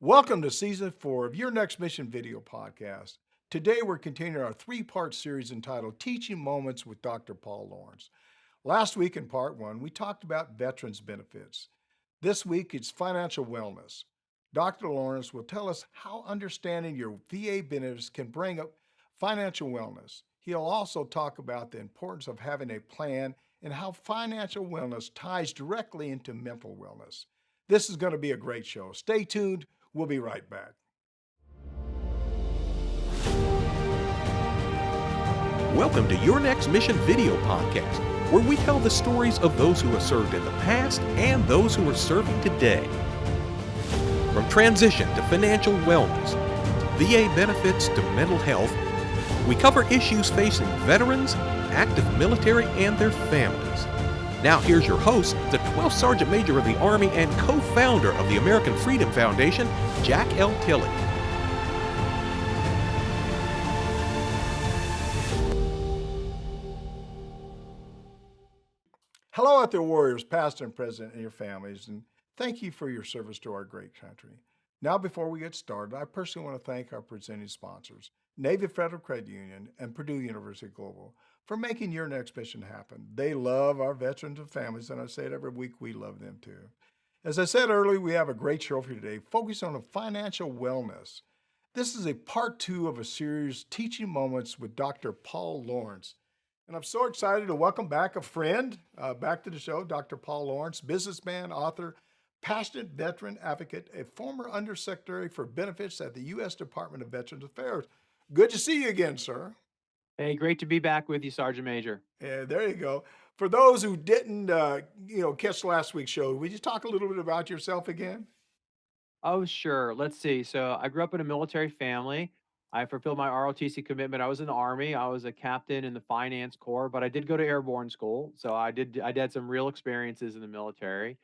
Welcome to season 4 of Your Next Mission video podcast. Today we're continuing our three-part series entitled Teaching Moments with Dr. Paul Lawrence. Last week in part 1, we talked about veterans benefits. This week it's financial wellness. Dr. Lawrence will tell us how understanding your VA benefits can bring up financial wellness. He'll also talk about the importance of having a plan and how financial wellness ties directly into mental wellness. This is going to be a great show. Stay tuned. We'll be right back. Welcome to Your Next Mission video podcast, where we tell the stories of those who have served in the past and those who are serving today. From transition to financial wellness, VA benefits to mental health, we cover issues facing veterans, active military, and their families. Now here's your host, the 12th Sergeant Major of the Army and co-founder of the American Freedom Foundation, Jack L. Tilley. Hello out there, warriors, past and present, and your families, and thank you for your service to our great country. Now, before we get started, I personally want to thank our presenting sponsors, Navy Federal Credit Union and Purdue University Global, for making Your Next Mission happen. They love our veterans and families, and I say it every week, we love them too. As I said earlier, we have a great show for you today, focused on financial wellness. This is a part 2 of a series, Teaching Moments with Dr. Paul Lawrence. And I'm so excited to welcome back a friend back to the show, Dr. Paul Lawrence, businessman, author, passionate veteran advocate, a former Undersecretary for Benefits at the U.S. Department of Veterans Affairs. Good to see you again, sir. Hey, great to be back with you, Sergeant Major. Yeah, there you go. For those who didn't, catch last week's show, would you talk a little bit about yourself again? Oh, sure. Let's see. So I grew up in a military family. I fulfilled my ROTC commitment. I was in the Army. I was a captain in the Finance Corps, but I did go to airborne school. So I did some real experiences in the military.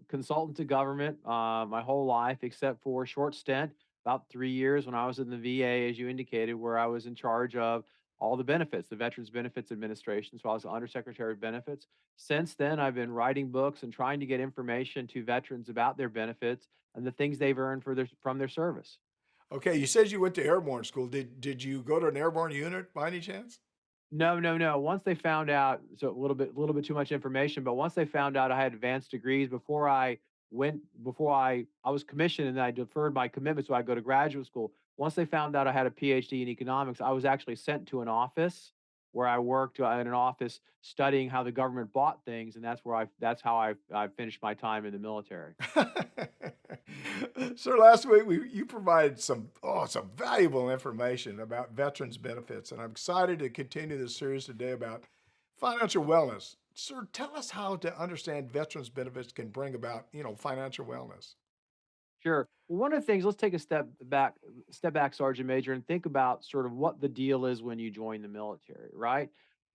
Consultant to government my whole life, except for a short stint, about 3 years when I was in the VA, as you indicated, where I was in charge of all the benefits, the Veterans Benefits Administration. So I was the Undersecretary of Benefits. Since then, I've been writing books and trying to get information to veterans about their benefits and the things they've earned from their service. Okay, you said you went to airborne school. Did you go to an airborne unit by any chance? No, no, no. Once they found out, so a little bit too much information, but once they found out I had advanced degrees before I was commissioned and I deferred my commitment so I go to graduate school. Once they found out I had a PhD in economics, I was actually sent to an office where I worked in an office studying how the government bought things, and that's how I finished my time in the military. Sir, last week you provided some valuable information about veterans benefits, and I'm excited to continue this series today about financial wellness. Sir, tell us how to understand veterans benefits can bring about, financial wellness. Sure. Well, one of the things, let's take a step back, Sergeant Major, and think about sort of what the deal is when you join the military, right?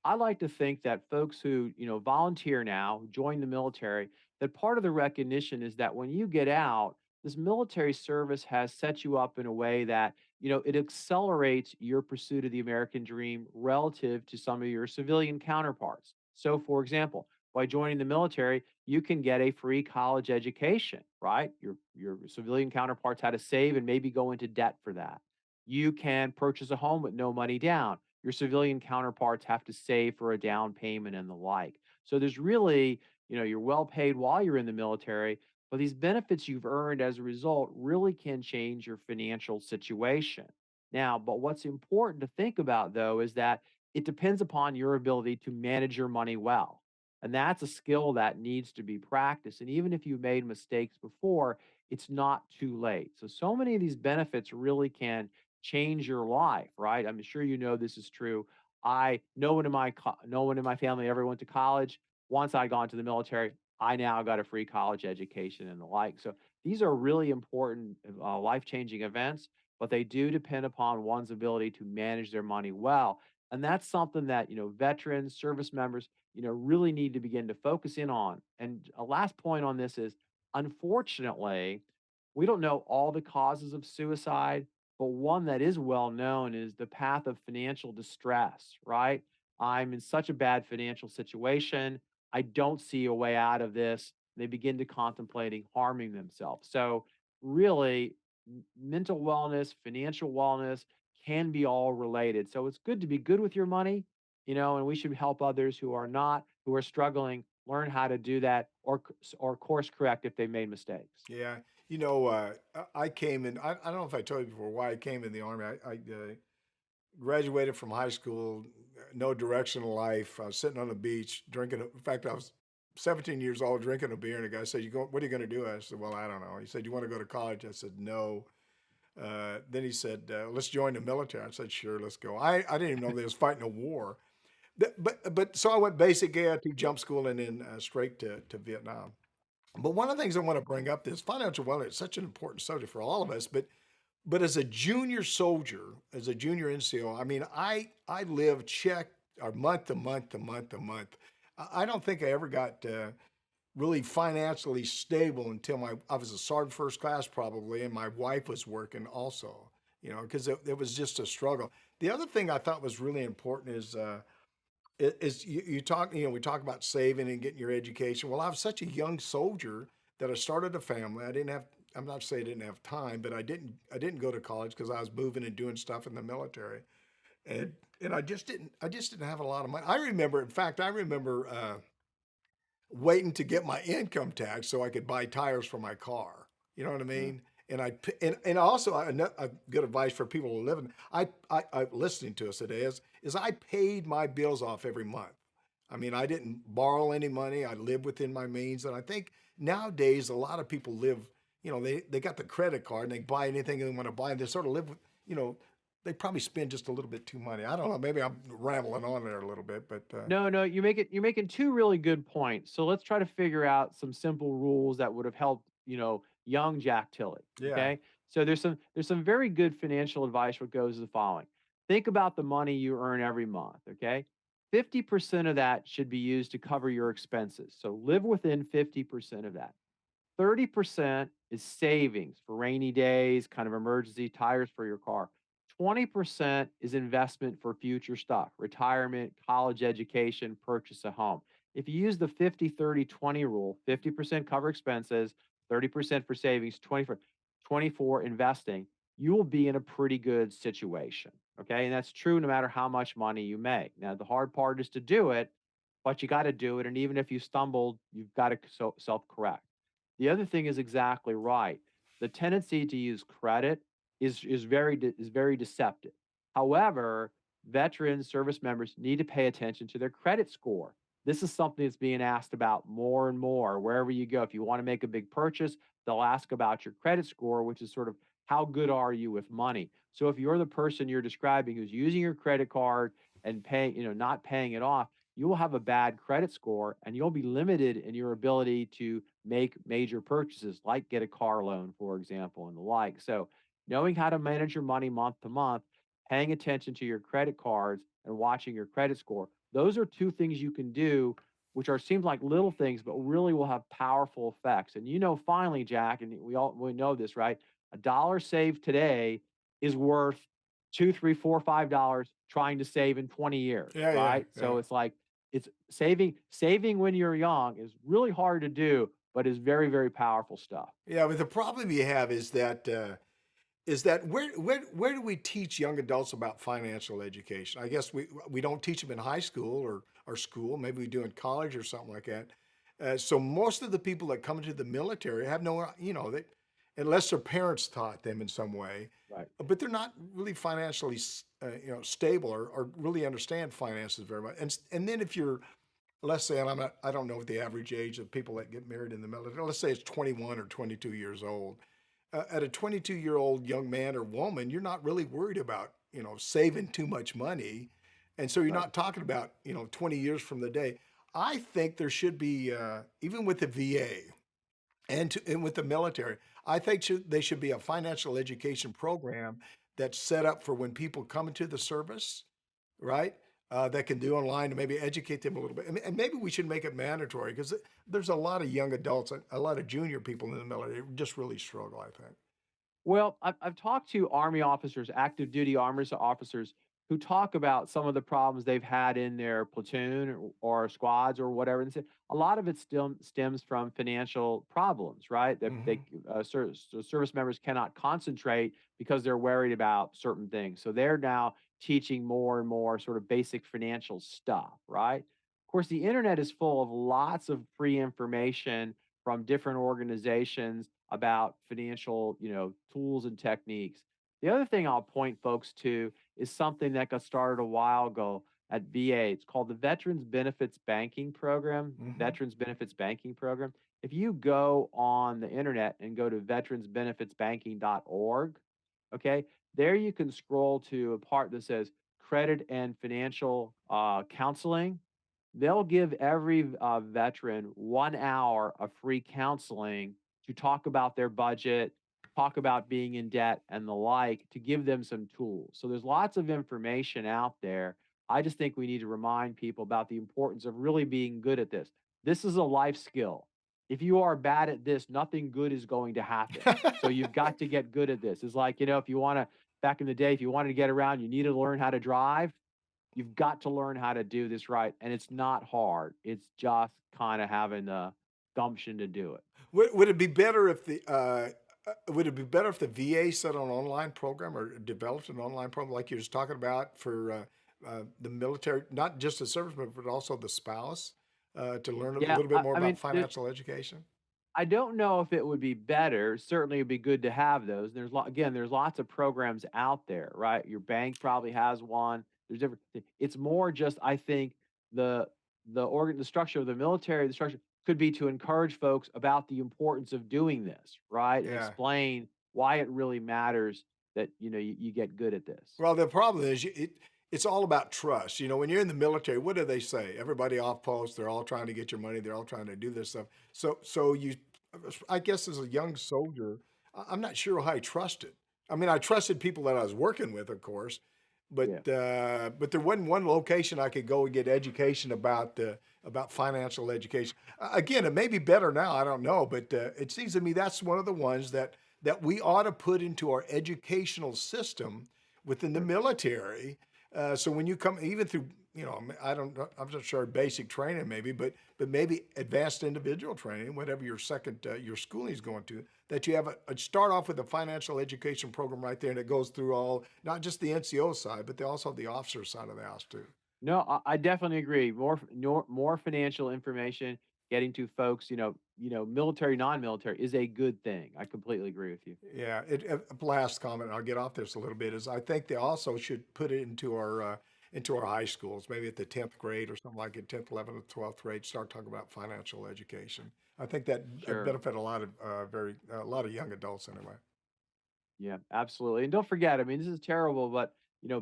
I like to think that folks who, volunteer now, who join the military, that part of the recognition is that when you get out, this military service has set you up in a way that, it accelerates your pursuit of the American dream relative to some of your civilian counterparts. So, for example, by joining the military, you can get a free college education, right? Your civilian counterparts had to save and maybe go into debt for that. You can purchase a home with no money down. Your civilian counterparts have to save for a down payment and the like. So there's really, you're well paid while you're in the military, but these benefits you've earned as a result really can change your financial situation. Now, but what's important to think about though is that it depends upon your ability to manage your money well. And that's a skill that needs to be practiced. And even if you've made mistakes before, it's not too late. So many of these benefits really can change your life, right? I'm sure you know this is true. I no one in my family ever went to college. Once I got into the military, I now got a free college education and the like. So these are really important, life-changing events, but they do depend upon one's ability to manage their money well. And that's something that, veterans, service members, really need to begin to focus in on. And a last point on this is, unfortunately, we don't know all the causes of suicide, but one that is well known is the path of financial distress, right? I'm in such a bad financial situation. I don't see a way out of this. They begin to contemplating harming themselves. So really, mental wellness, financial wellness can be all related. So it's good to be good with your money, and we should help others who are not, who are struggling, learn how to do that or course correct if they made mistakes. Yeah. I came in, I don't know if I told you before why I came in the Army. I graduated from high school, no direction in life. I was sitting on the beach drinking. In fact, I was 17 years old drinking a beer, and the guy said, What are you going to do?" I said, "Well, I don't know." He said, "You want to go to college?" I said, "No." Then he said, "Let's join the military." I said, "Sure, let's go." I didn't even know they was fighting a war. But so I went basic AIT jump school and then straight to Vietnam. But one of the things I want to bring up is financial wellness. It's such an important subject for all of us. But as a junior soldier, as a junior NCO, I mean, I lived check or month to month to month to month. I don't think I ever got really financially stable until I was a sergeant first class probably, and my wife was working also. Because it was just a struggle. The other thing I thought was really important is you talk, we talk about saving and getting your education. Well, I was such a young soldier that I started a family. I'm not saying I didn't have time, but I didn't go to college because I was moving and doing stuff in the military. And I just didn't have a lot of money. In fact, I remember waiting to get my income tax so I could buy tires for my car. You know what I Mm. mean? And also a good advice for people who live in I listening to us today is I paid my bills off every month. I mean, I didn't borrow any money. I lived within my means, and I think nowadays a lot of people live. They got the credit card and they buy anything they want to buy, and they sort of live with. You know, they probably spend just a little bit too money. I don't know. Maybe I'm rambling on there a little bit, but No, no, you're making two really good points. So let's try to figure out some simple rules that would have helped, young Jack Tilley. yeah, Okay. So there's some very good financial advice what goes as the following. Think about the money you earn every month. Okay. 50% of that should be used to cover your expenses. So live within 50% of that. 30% is savings for rainy days, kind of emergency tires for your car. 20% is investment for future stuff, retirement, college education, purchase a home. If you use the 50-30-20 rule, 50% cover expenses, 30% for savings, 24 investing, you will be in a pretty good situation. Okay. And that's true no matter how much money you make. Now, the hard part is to do it, but you got to do it. And even if you stumbled, you've got to self correct. The other thing is exactly right. The tendency to use credit is very deceptive. However, veterans, service members need to pay attention to their credit score. This is something that's being asked about more and more wherever you go. If you want to make a big purchase, they'll ask about your credit score, which is sort of how good are you with money. So if you're the person you're describing who's using your credit card and paying, not paying it off, you will have a bad credit score and you'll be limited in your ability to make major purchases like get a car loan, for example, and the like. So knowing how to manage your money month to month, paying attention to your credit cards and watching your credit score. Those are two things you can do, which are seems like little things, but really will have powerful effects. And finally, Jack, and we know this, right? A dollar saved today is worth two, three, four, $5 trying to save in 20 years, yeah, yeah, right? yeah. So it's like it's saving when you're young is really hard to do, but is very, very powerful stuff. Yeah, but the problem you have is that where do we teach young adults about financial education? I guess we don't teach them in high school or school. Maybe we do in college or something like that. So most of the people that come into the military have no, unless their parents taught them in some way, Right. but they're not really financially, stable or really understand finances very much. And then if you're, let's say, and I don't know what the average age of people that get married in the military. Let's say it's 21 or 22 years old. At a 22-year-old young man or woman, you're not really worried about saving too much money, and so you're Right. not talking about 20 years from the day. I think there should be even with the VA and with the military. I think they should be a financial education program that's set up for when people come into the service, right? That can do online to maybe educate them a little bit. And maybe we should make it mandatory because there's a lot of young adults, a lot of junior people in the military who just really struggle, I think. Well, I've talked to Army officers, active duty Army officers, who talk about some of the problems they've had in their platoon or squads or whatever. And say a lot of it still stems from financial problems, right? That Hmm. so service members cannot concentrate because they're worried about certain things. So they're now teaching more and more sort of basic financial stuff, right? Of course, the internet is full of lots of free information from different organizations about financial, tools and techniques. The other thing I'll point folks to is something that got started a while ago at VA. It's called the Veterans Benefits Banking Program. Hmm. Veterans Benefits Banking Program. If you go on the internet and go to veteransbenefitsbanking.org, okay, there you can scroll to a part that says credit and financial counseling. They'll give every veteran 1 hour of free counseling to talk about their budget, talk about being in debt and the like, to give them some tools. So there's lots of information out there. I just think we need to remind people about the importance of really being good at this. This is a life skill. If you are bad at this, nothing good is going to happen. So you've got to get good at this. It's like, if you want to, back in the day, if you wanted to get around, you needed to learn how to drive. You've got to learn how to do this right. And it's not hard. It's just kind of having the gumption to do it. Would it be better if would it be better if the VA set an online program or developed an online program like you were just talking about for the military, not just the service member, but also the spouse, to learn a Yeah. little bit more I about mean, financial education? I don't know if it would be better. Certainly, it'd be good to have those. Again, there's lots of programs out there, right? Your bank probably has one. There's different. It's more just, I think, the the structure of the military, the structure could be to encourage folks about the importance of doing this, right, and Yeah. explain why it really matters that you get good at this. Well, the problem is it's all about trust. When you're in the military, what do they say? Everybody off post, they're all trying to get your money. They're all trying to do this stuff. So I guess as a young soldier, I'm not sure how I trusted. I mean, I trusted people that I was working with, of course, Yeah, but there wasn't one location I could go and get education about financial education. Again, it may be better now. I don't know, but it seems to me that's one of the ones that we ought to put into our educational system within the sure. military. So when you come, even through, I don't know, I'm not sure basic training maybe, but maybe advanced individual training, whatever your your schooling is going to, that you have start off with a financial education program right there, and it goes through all, not just the NCO side, but they also have the officer side of the house too. No, I definitely agree. More financial information getting to folks, military, non-military is a good thing. I completely agree with you. Yeah. Last comment, and I'll get off this a little bit, is I think they also should put it into our high schools, maybe at the 10th grade or something like it, 10th, 11th, 12th grade, start talking about financial education. I think that Sure. benefit a lot of a lot of young adults anyway. Yeah, absolutely. And don't forget, I mean, this is terrible, but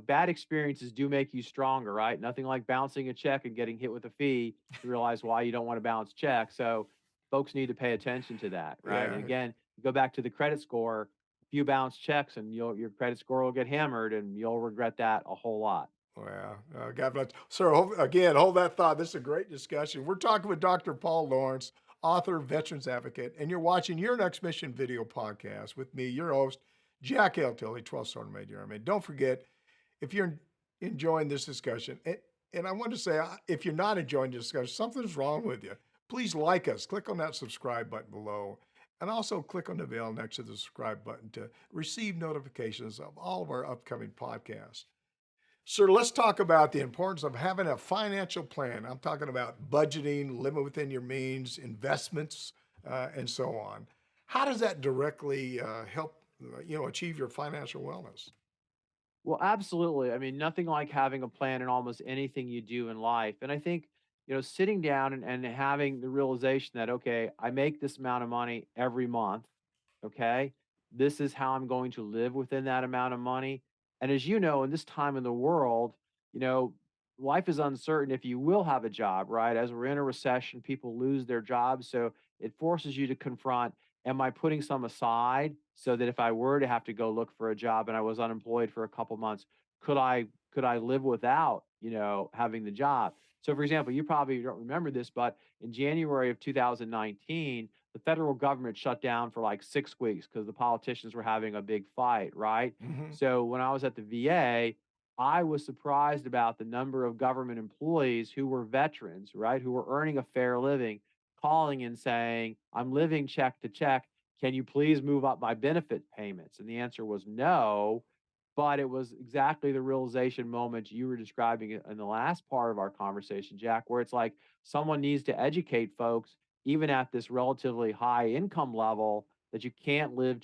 bad experiences do make you stronger, right? Nothing like bouncing a check and getting hit with a fee to realize why you don't want to bounce checks. So folks need to pay attention to that, right? And Yeah. again, go back to the credit score. A few bounce checks and your credit score will get hammered and you'll regret that a whole lot. Well, God bless. Sir, again, hold that thought. This is a great discussion. We're talking with Dr. Paul Lawrence, author, veterans advocate, and you're watching Your Next Mission video podcast with me, your host, Jack L. Tilley, 12 Sergeant Major Army. Don't forget, if you're enjoying this discussion, and I want to say, if you're not enjoying this discussion, something's wrong with you. Please like us. Click on that subscribe button below. And also click on the bell next to the subscribe button to receive notifications of all of our upcoming podcasts. Sir, let's talk about the importance of having a financial plan. I'm talking about budgeting, living within your means, investments, and so on. How does that directly help, achieve your financial wellness? Well, absolutely. I mean, nothing like having a plan in almost anything you do in life. And I think, sitting down and having the realization that, okay, I make this amount of money every month. Okay. This is how I'm going to live within that amount of money. And as you know, in this time in the world, you know, life is uncertain if you will have a job, right? As we're in a recession, people lose their jobs. So it forces you to confront, am I putting some aside so that if I were to have to go look for a job and I was unemployed for a couple months, could I live without, having the job? So for example, you probably don't remember this, but in January of 2019, the federal government shut down for like 6 weeks because the politicians were having a big fight, right? Hmm. So when I was at the VA, I was surprised about the number of government employees who were veterans, right, who were earning a fair living, calling and saying, I'm living check to check. Can you please move up my benefit payments? And the answer was no. But it was exactly the realization moment you were describing in the last part of our conversation, Jack, where it's like someone needs to educate folks, even at this relatively high income level, that you can't live,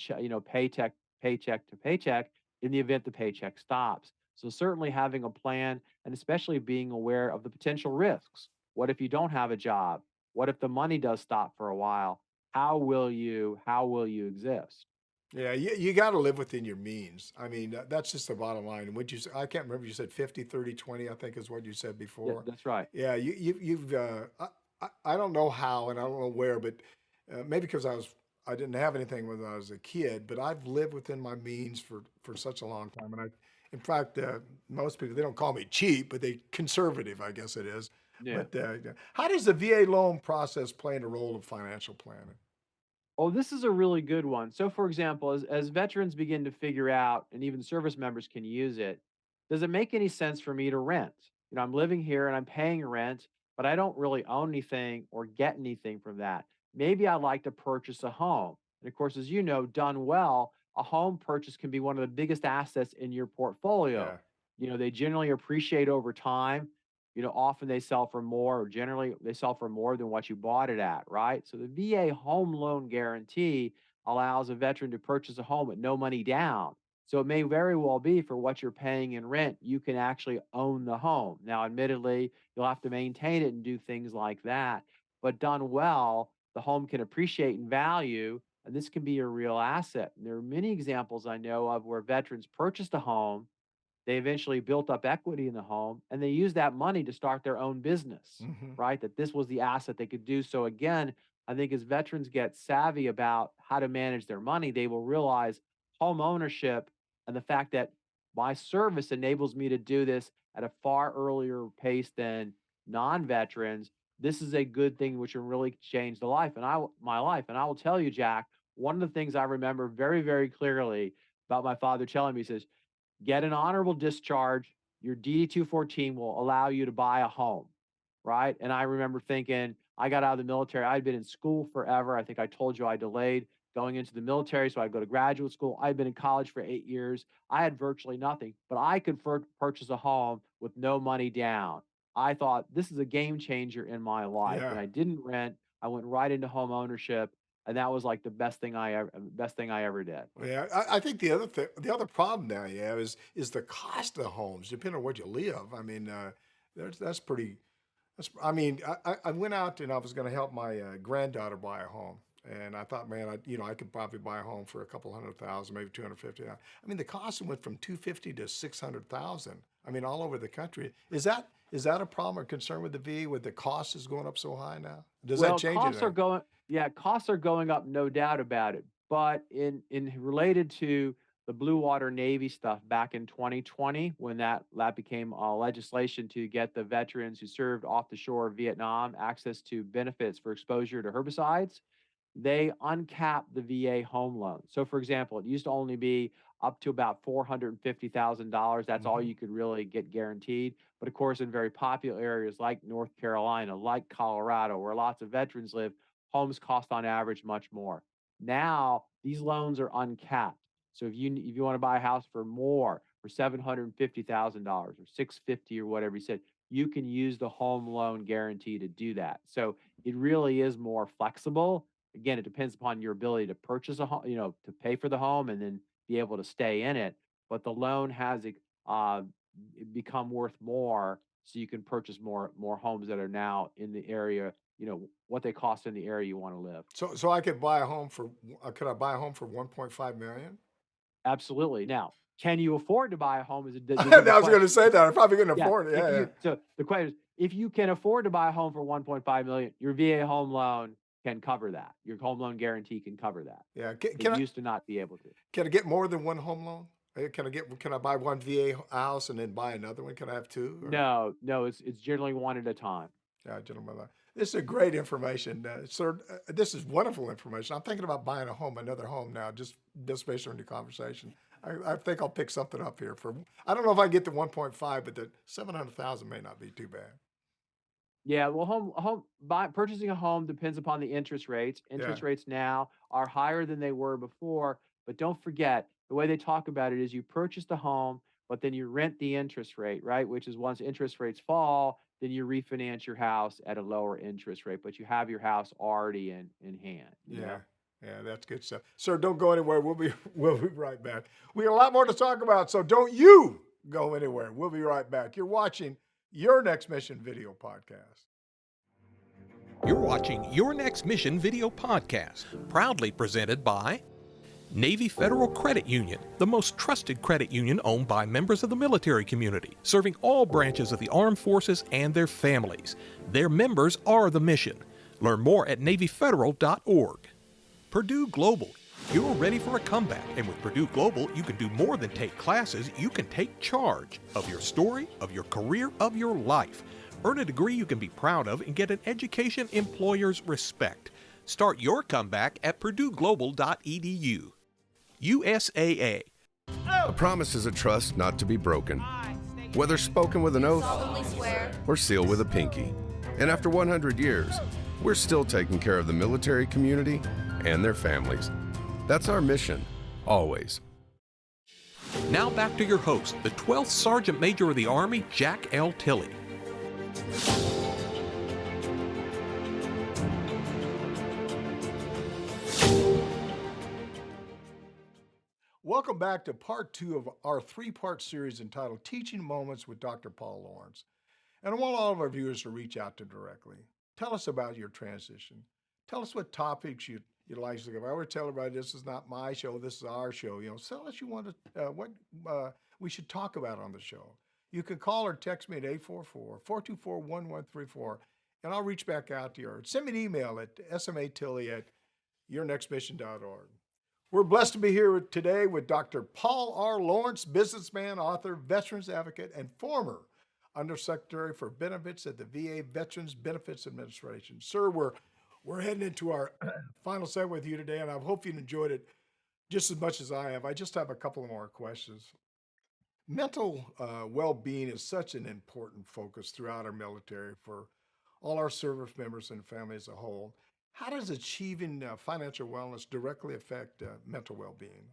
paycheck to paycheck in the event the paycheck stops. So certainly having a plan and especially being aware of the potential risks. What if you don't have a job? What if the money does stop for a while? How will you exist? Yeah, you got to live within your means. I mean, that's just the bottom line. And what you I can't remember, you said 50, 30, 20. I think is what you said Yeah, before. that's right. Yeah, you've, I don't know how and I don't know where, but maybe because I didn't have anything when I was a kid, but I've lived within my means for such a long time. And in fact, most people, they don't call me cheap, but they conservative, I guess it is. Yeah. But how does the VA loan process play in the role of financial planning? Oh, this is a really good one. So, for example, as veterans begin to figure out, and even service members can use it, does it make any sense for me to rent? I'm living here and I'm paying rent, but I don't really own anything or get anything from that. Maybe I'd like to purchase a home. And of course, as you know, done well, a home purchase can be one of the biggest assets in your portfolio. Yeah. They generally appreciate over time. Often they sell for more, or generally they sell for more than what you bought it at, right? So the VA home loan guarantee allows a veteran to purchase a home with no money down. So it may very well be for what you're paying in rent, you can actually own the home. Now, admittedly, you'll have to maintain it and do things like that. But done well, the home can appreciate in value, and this can be a real asset. And there are many examples I know of where veterans purchased a home, they eventually built up equity in the home and they used that money to start their own business, Hmm. right? That this was the asset they could do. So, again, I think as veterans get savvy about how to manage their money, they will realize home ownership and the fact that my service enables me to do this at a far earlier pace than non veterans. This is a good thing which will really change my life. And I will tell you, Jack, one of the things I remember very, very clearly about my father telling me, he says, get an honorable discharge. Your DD 214 will allow you to buy a home, right? And I remember thinking, I got out of the military. I'd been in school forever. I think I told you I delayed going into the military, so I'd go to graduate school. I'd been in college for 8 years. I had virtually nothing, but I could purchase a home with no money down. I thought this is a game changer in my life, and Yeah. I didn't rent. I went right into home ownership, and that was like the best thing I ever did. Yeah, I think the other problem now you have is the cost of homes, depending on where you live. I mean, that's pretty. I mean, I went out and I was going to help my granddaughter buy a home, and I thought, man, I could probably buy a home for a couple 100,000, maybe 250. I mean, the cost went from 250 to 600,000. I mean, all over the country. Is that a problem or concern with the VA with the cost is going up so high now? Does that Well, change anything? costs are going up, no doubt about it. But in related to the Blue Water Navy stuff back in 2020, when that became legislation to get the veterans who served off the shore of Vietnam access to benefits for exposure to herbicides, they uncapped the VA home loan. So, for example, it used to only be up to about $450,000. That's all Hmm. you could really get guaranteed. But of course, in very popular areas like North Carolina, like Colorado, where lots of veterans live, homes cost on average much more. Now, these loans are uncapped. So if you want to buy a house for more, for $750,000 or 650 or whatever you said, you can use the home loan guarantee to do that. So it really is more flexible. Again, it depends upon your ability to purchase a home, to pay for the home and then be able to stay in it. But the loan has uh, become worth more, so you can purchase more homes that are now in the area. What they cost in the area you want to live. So I could buy a home for could I buy a home for 1.5 million? Absolutely. Now, can you afford to buy a home? Is a I different was going to question. say that. I probably couldn't Yeah. afford it. If Yeah, yeah. you so the question is, if you can afford to buy a home for 1.5 million, your VA home loan can cover that. Your home loan guarantee can cover that. Yeah. It used to not be able to. Can I get more than one home loan? Can I buy one VA house and then buy another one? Can I have two? Or No, no, it's generally one at a time. yeah, gentlemen, this is great information, sir. This is wonderful information. I'm thinking about buying another home now, just participation in the conversation. I think I'll pick something up here for, I don't know if I get the 1.5, but the 700,000 may not be too bad. Yeah, well, purchasing a home depends upon the interest rates. Yeah. Interest rates now are higher than they were before, but don't forget the way they talk about it is you purchased a home, but then you rent the interest rate, right? Which is once interest rates fall, then you refinance your house at a lower interest rate, but you have your house already in hand, you Yeah. know? Yeah, that's good stuff. Sir, don't go anywhere. We'll be right back. We got a lot more to talk about, so don't you go anywhere. We'll be right back. You're watching Your Next Mission video podcast. You're watching Your Next Mission video podcast, proudly presented by Navy Federal Credit Union, the most trusted credit union owned by members of the military community, serving all branches of the armed forces and their families. Their members are the mission. Learn more at NavyFederal.org. Purdue Global. You're ready for a comeback, and with Purdue Global, you can do more than take classes. You can take charge of your story, of your career, of your life. Earn a degree you can be proud of and get an education employers respect. Start your comeback at PurdueGlobal.edu. USAA. A promise is a trust not to be broken, whether spoken with an oath solemnly swear or sealed with a pinky. And after 100 years, we're still taking care of the military community and their families. That's our mission, always. Now back to your host, the 12th Sergeant Major of the Army, Jack L. Tilley. Welcome back to part 2 of our 3-part series entitled Teaching Moments with Dr. Paul Lawrence. And I want all of our viewers to reach out to directly. Tell us about your transition. Tell us what topics you'd like to cover. I would tell everybody this is not my show, this is our show. Tell us what we should talk about on the show. You can call or text me at 844-424-1134, and I'll reach back out to you. Or send me an email at smatilley@yournextmission.org. We're blessed to be here today with Dr. Paul R. Lawrence, businessman, author, veterans advocate, and former Undersecretary for Benefits at the VA Veterans Benefits Administration. Sir, we're heading into our final segment with you today, and I hope you enjoyed it just as much as I have. I just have a couple more questions. Mental well-being is such an important focus throughout our military for all our service members and families as a whole. How does achieving financial wellness directly affect mental well-being?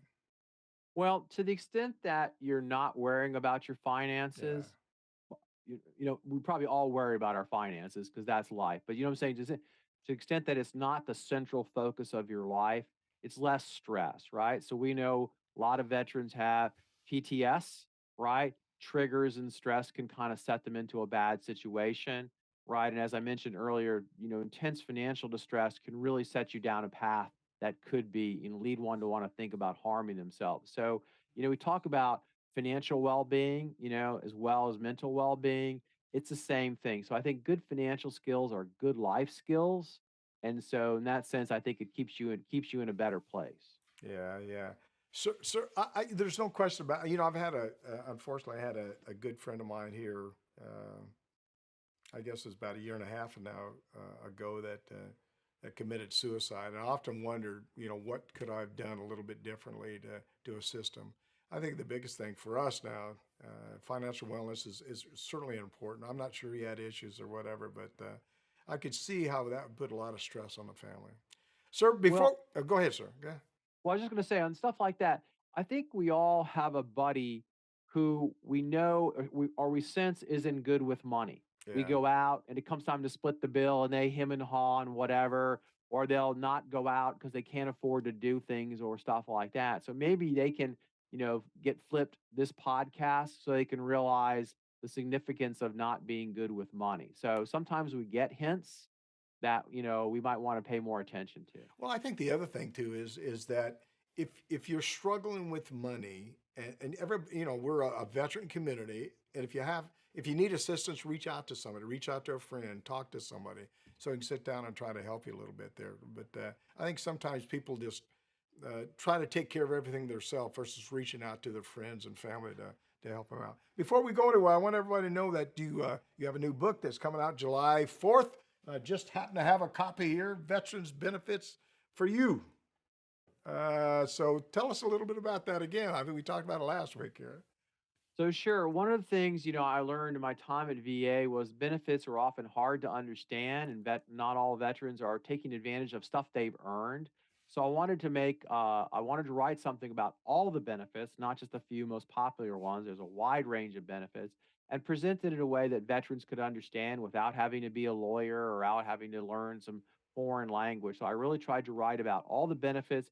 Well, to the extent that you're not worrying about your finances, we probably all worry about our finances because that's life. But you know what I'm saying? To the extent that it's not the central focus of your life, it's less stress, right? So we know a lot of veterans have PTS, right? Triggers and stress can kind of set them into a bad situation, right? And as I mentioned earlier, intense financial distress can really set you down a path that could be and lead one to want to think about harming themselves. So, we talk about financial well-being, as well as mental well-being. It's the same thing. So I think good financial skills are good life skills. And so in that sense, I think it keeps you in a better place. Yeah, yeah. So, there's no question about, I've had unfortunately, I had a good friend of mine here, I guess it was about a year and a half now ago that committed suicide. And I often wondered, what could I have done a little bit differently to assist him? I think the biggest thing for us now, financial wellness is certainly important. I'm not sure he had issues or whatever, but I could see how that would put a lot of stress on the family. Sir, go ahead, sir. Go ahead. Well, I was just going to say on stuff like that, I think we all have a buddy who we know or we sense isn't good with money. We Yeah. go out and it comes time to split the bill and they hem and haw and whatever, or they'll not go out because they can't afford to do things or stuff like that. So maybe they can, get flipped this podcast so they can realize the significance of not being good with money. So sometimes we get hints that, we might want to pay more attention to. Well, I think the other thing too is that if you're struggling with money and we're a veteran community, and if you need assistance, reach out to somebody, reach out to a friend, talk to somebody so we can sit down and try to help you a little bit there. But I think sometimes people just try to take care of everything themselves versus reaching out to their friends and family to help them out. Before we go anywhere, I want everybody to know that you have a new book that's coming out July 4th. Just happen to have a copy here, Veterans Benefits for You. So tell us a little bit about that again. I mean, we talked about it last week here. So sure, one of the things, I learned in my time at VA was benefits are often hard to understand, and not all veterans are taking advantage of stuff they've earned. So I wanted to write something about all the benefits, not just a few most popular ones. There's a wide range of benefits, and present it in a way that veterans could understand without having to be a lawyer or out having to learn some foreign language. So I really tried to write about all the benefits,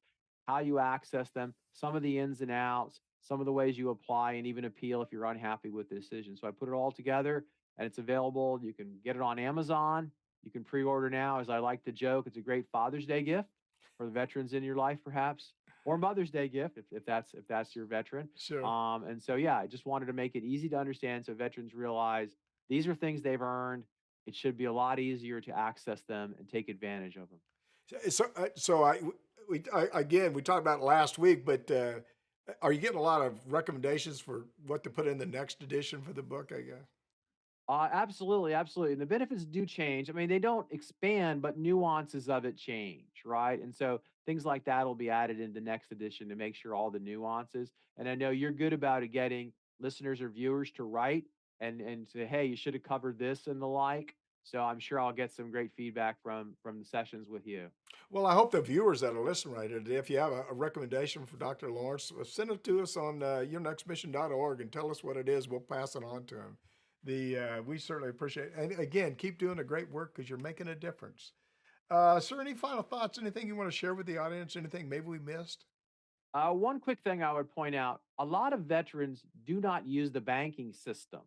how you access them, some of the ins and outs, some of the ways you apply and even appeal if you're unhappy with the decision. So I put it all together and it's available. You can get it on Amazon. You can pre-order now. As I like to joke, it's a great Father's Day gift for the veterans in your life, perhaps, or Mother's Day gift if that's your veteran. Sure. And so yeah, I just wanted to make it easy to understand so veterans realize these are things they've earned. It should be a lot easier to access them and take advantage of them. Again, we talked about it last week, but are you getting a lot of recommendations for what to put in the next edition for the book, I guess? Absolutely, absolutely. And the benefits do change. I mean, they don't expand, but nuances of it change, right? And so things like that will be added in the next edition to make sure all the nuances. And I know you're good about it getting listeners or viewers to write and say, hey, you should have covered this and the like. So I'm sure I'll get some great feedback from the sessions with you. Well, I hope the viewers that are listening right here today, if you have a recommendation for Dr. Lawrence, send it to us on yournextmission.org and tell us what it is. We'll pass it on to him. We certainly appreciate it. And again, keep doing the great work because you're making a difference. Sir, any final thoughts? Anything you want to share with the audience? Anything maybe we missed? One quick thing I would point out, a lot of veterans do not use the banking system.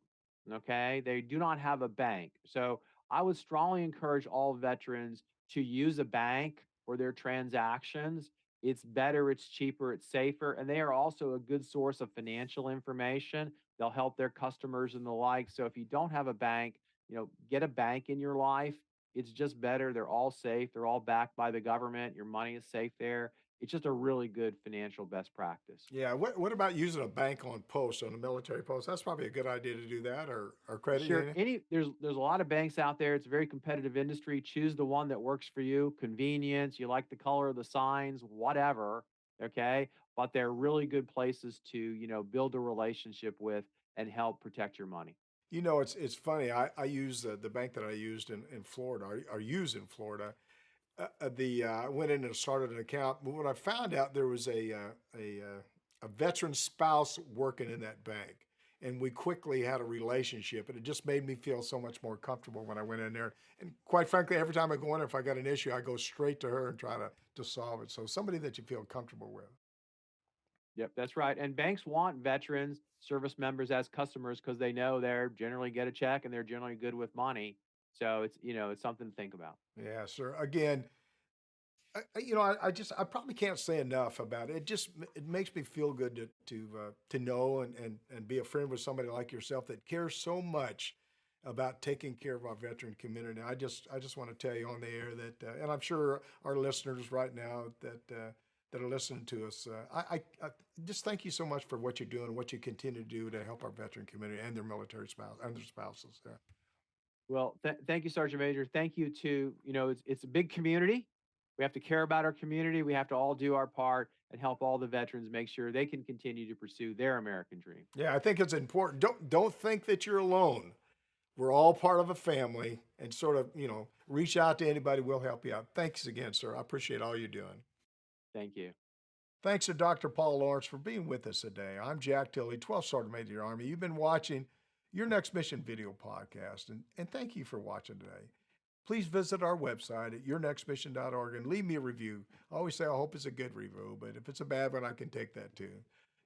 Okay. They do not have a bank. So I would strongly encourage all veterans to use a bank for their transactions. It's better, it's cheaper, it's safer, and they are also a good source of financial information. They'll help their customers and the like. So if you don't have a bank, get a bank in your life. It's just better. They're all safe. They're all backed by the government. Your money is safe there. It's just a really good financial best practice. Yeah. What about using a bank on post, on a military post? That's probably a good idea to do that or credit Sure. union. There's a lot of banks out there. It's a very competitive industry. Choose the one that works for you. Convenience, you like the color of the signs, whatever. Okay. But they're really good places to, build a relationship with and help protect your money. It's funny. I use the bank that I used in Florida, or use in Florida. I went in and started an account, but when I found out there was a veteran spouse working in that bank, and we quickly had a relationship, and it just made me feel so much more comfortable when I went in there. And quite frankly, every time I go in there, if I got an issue, I go straight to her and try to solve it. So somebody that you feel comfortable with. Yep, that's right. And banks want veterans, service members as customers because they know they're generally get a check and they're generally good with money. So it's something to think about. Yeah, sir. Again, I probably can't say enough about it. It makes me feel good to know and be a friend with somebody like yourself that cares so much about taking care of our veteran community. I just want to tell you on the air that, and I'm sure our listeners right now that are listening to us, I just thank you so much for what you're doing, what you continue to do to help our veteran community and their military spouse and their spouses. Yeah. Well, thank you, Sergeant Major. Thank you to, it's a big community. We have to care about our community. We have to all do our part and help all the veterans make sure they can continue to pursue their American dream. Yeah, I think it's important. Don't think that you're alone. We're all part of a family, and sort of, reach out to anybody. We'll help you out. Thanks again, sir. I appreciate all you're doing. Thank you. Thanks to Dr. Paul Lawrence for being with us today. I'm Jack Tilley, 12th Sergeant Major of the Army. You've been watching Your Next Mission video podcast, and thank you for watching today. Please visit our website at yournextmission.org and leave me a review. I always say I hope it's a good review, but if it's a bad one, I can take that too.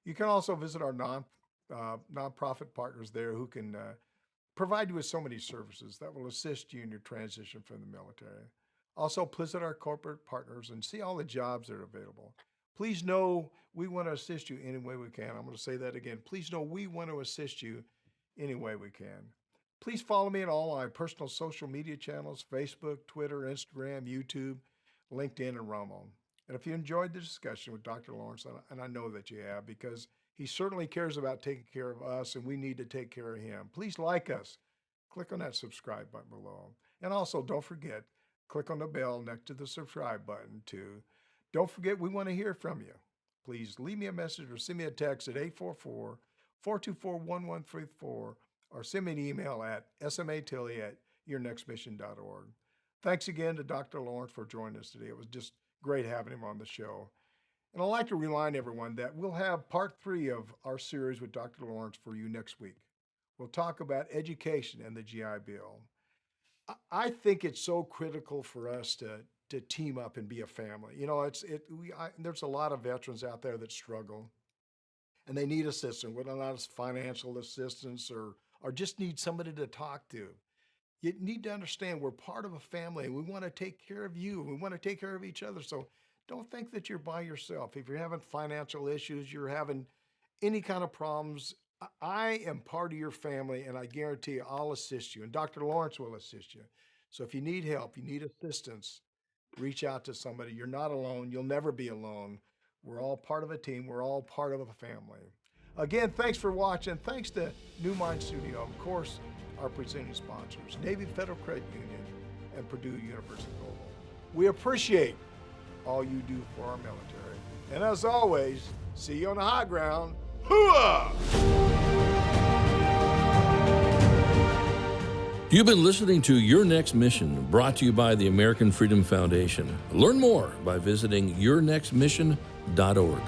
You can also visit our nonprofit partners there who can provide you with so many services that will assist you in your transition from the military. Also, visit our corporate partners and see all the jobs that are available. Please know we want to assist you any way we can. I'm going to say that again. Please know we want to assist you any way we can. Please follow me on all my personal social media channels: Facebook, Twitter, Instagram, YouTube, LinkedIn, and Rumble. And if you enjoyed the discussion with Dr. Lawrence, and I know that you have, because he certainly cares about taking care of us, and we need to take care of him, please like us. Click on that subscribe button below. And also, don't forget, click on the bell next to the subscribe button to Don't forget, we want to hear from you. Please leave me a message or send me a text at 844-424-1134 or send me an email at smatilley@yournextmission.org. Thanks again to Dr. Lawrence for joining us today. It was just great having him on the show. And I'd like to remind everyone that we'll have part 3 of our series with Dr. Lawrence for you next week. We'll talk about education and the GI Bill. I think it's so critical for us to team up and be a family. You know, there's a lot of veterans out there that struggle and they need assistance, whether or not it's financial assistance or just need somebody to talk to. You need to understand we're part of a family and we want to take care of you. We want to take care of each other. So don't think that you're by yourself. If you're having financial issues, you're having any kind of problems, I am part of your family and I guarantee you I'll assist you. And Dr. Lawrence will assist you. So if you need help, you need assistance, reach out to somebody. You're not alone. You'll never be alone. We're all part of a team. We're all part of a family. Again, thanks for watching. Thanks to New Mind Studio. Of course, our presenting sponsors, Navy Federal Credit Union and Purdue University Global. We appreciate all you do for our military. And as always, see you on the high ground. Hooah! You've been listening to Your Next Mission, brought to you by the American Freedom Foundation. Learn more by visiting yournextmission.org.